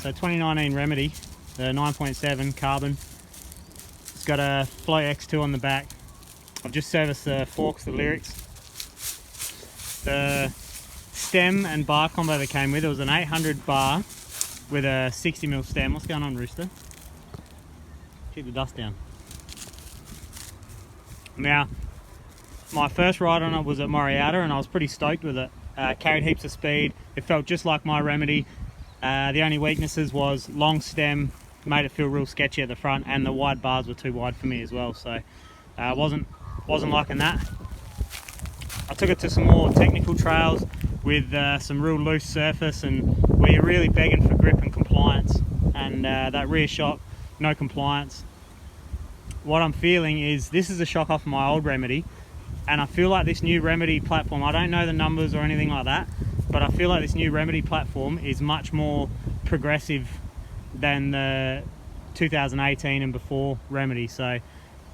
So 2019 Remedy, the 9.7 carbon. It's got a Flow X2 on the back. I've just serviced the forks, the Lyrics. The stem and bar combo that came with it was an 800 bar with a 60mm stem. What's going on, Rooster? Keep the dust down. Now, my first ride on it was at Moriata and I was pretty stoked with it. Carried heaps of speed. It felt just like my Remedy. The only weaknesses was long stem, made it feel real sketchy at the front, and the wide bars were too wide for me as well. So wasn't liking that. I took it to some more technical trails with some real loose surface and where you're really begging for grip and compliance, and that rear shock, no compliance. What I'm feeling is this is a shock off my old Remedy, and I feel like this new Remedy platform, I don't know the numbers or anything like that, but I feel like this new Remedy platform is much more progressive than the 2018 and before Remedy. So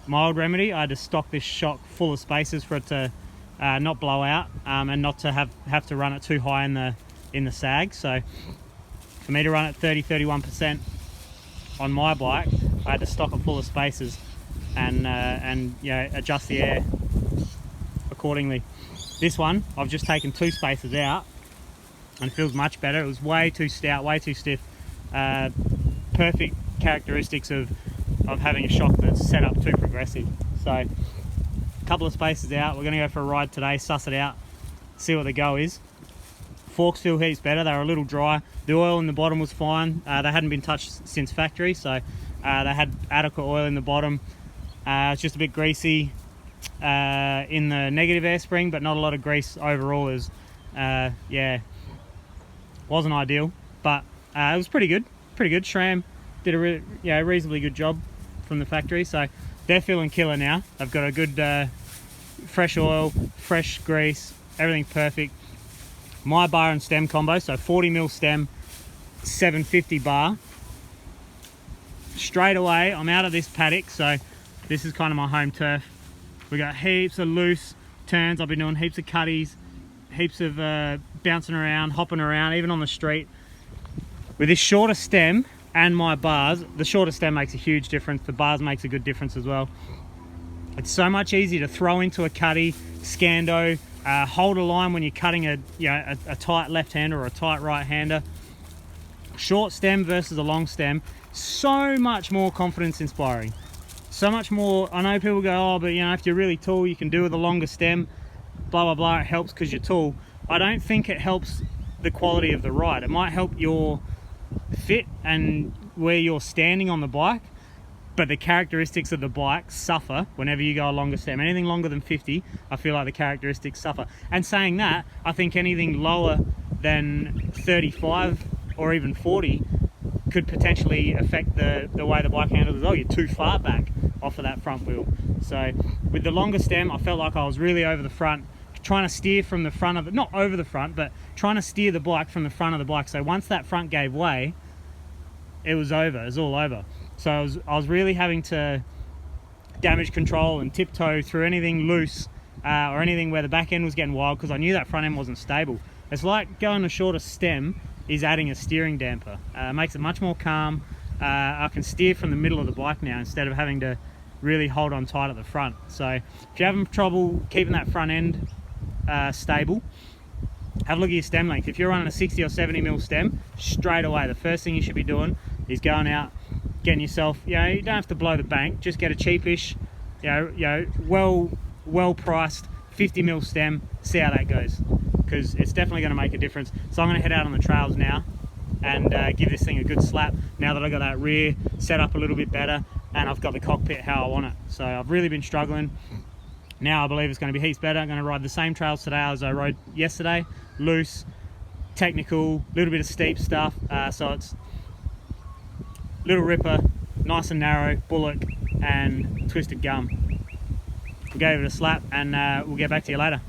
my old Remedy, I had to stock this shock full of spaces for it to not blow out and not to have to run it too high in the sag. So for me to run at 30-31% on my bike, I had to stock it full of spaces and you know, adjust the air accordingly. This one, I've just taken 2 spaces out and it feels much better. It was way too stout, way too stiff. Perfect characteristics of having a shock that's set up too progressive. So a couple of spaces out, we're going to go for a ride today, suss it out, see what the go is. Forks feel heaps better, they were a little dry. The oil in the bottom was fine. They hadn't been touched since factory, so they had adequate oil in the bottom. It's just a bit greasy in the negative air spring, but not a lot of grease overall. Is yeah, wasn't ideal, but it was pretty good. SRAM did a reasonably good job from the factory, so they're feeling killer now. They've got a good fresh oil, fresh grease, everything perfect. My bar and stem combo, so 40mm stem, 750 bar. Straight away, I'm out of this paddock, so this is kind of my home turf. We got heaps of loose turns. I've been doing heaps of cutties, heaps of bouncing around, hopping around, even on the street. With this shorter stem and my bars, the shorter stem makes a huge difference. The bars makes a good difference as well. It's so much easier to throw into a cutty, scando, hold a line when you're cutting a tight left-hander or a tight right-hander. Short stem versus a long stem, so much more confidence inspiring. So much more. I know people go, oh, but you know, if you're really tall, you can do with a longer stem, blah, blah, blah, it helps because you're tall. I don't think it helps the quality of the ride. It might help your fit and where you're standing on the bike, but the characteristics of the bike suffer whenever you go a longer stem. Anything longer than 50, I feel like the characteristics suffer. And saying that, I think anything lower than 35 or even 40 could potentially affect the way the bike handles as well. You're too far back off of that front wheel. So with the longer stem, I felt like I was really over the front, trying to steer from the front of it, not over the front, but trying to steer the bike from the front of the bike. So once that front gave way, it was over, it was all over. So I was really having to damage control and tiptoe through anything loose or anything where the back end was getting wild, because I knew that front end wasn't stable. It's like going a shorter stem is adding a steering damper. It makes it much more calm. I can steer from the middle of the bike now instead of having to really hold on tight at the front. So if you're having trouble keeping that front end stable, have a look at your stem length. If you're running a 60 or 70mm stem, straight away the first thing you should be doing is going out, getting yourself, you don't have to blow the bank, just get a cheapish, well priced 50mm stem, see how that goes, because it's definitely going to make a difference. So I'm going to head out on the trails now and give this thing a good slap now that I've got that rear set up a little bit better and I've got the cockpit how I want it. So I've really been struggling. Now I believe it's going to be heaps better. I'm going to ride the same trails today as I rode yesterday. Loose, technical, little bit of steep stuff. So it's Little Ripper, nice and narrow, Bullock and Twisted Gum. We'll give it a slap and we'll get back to you later.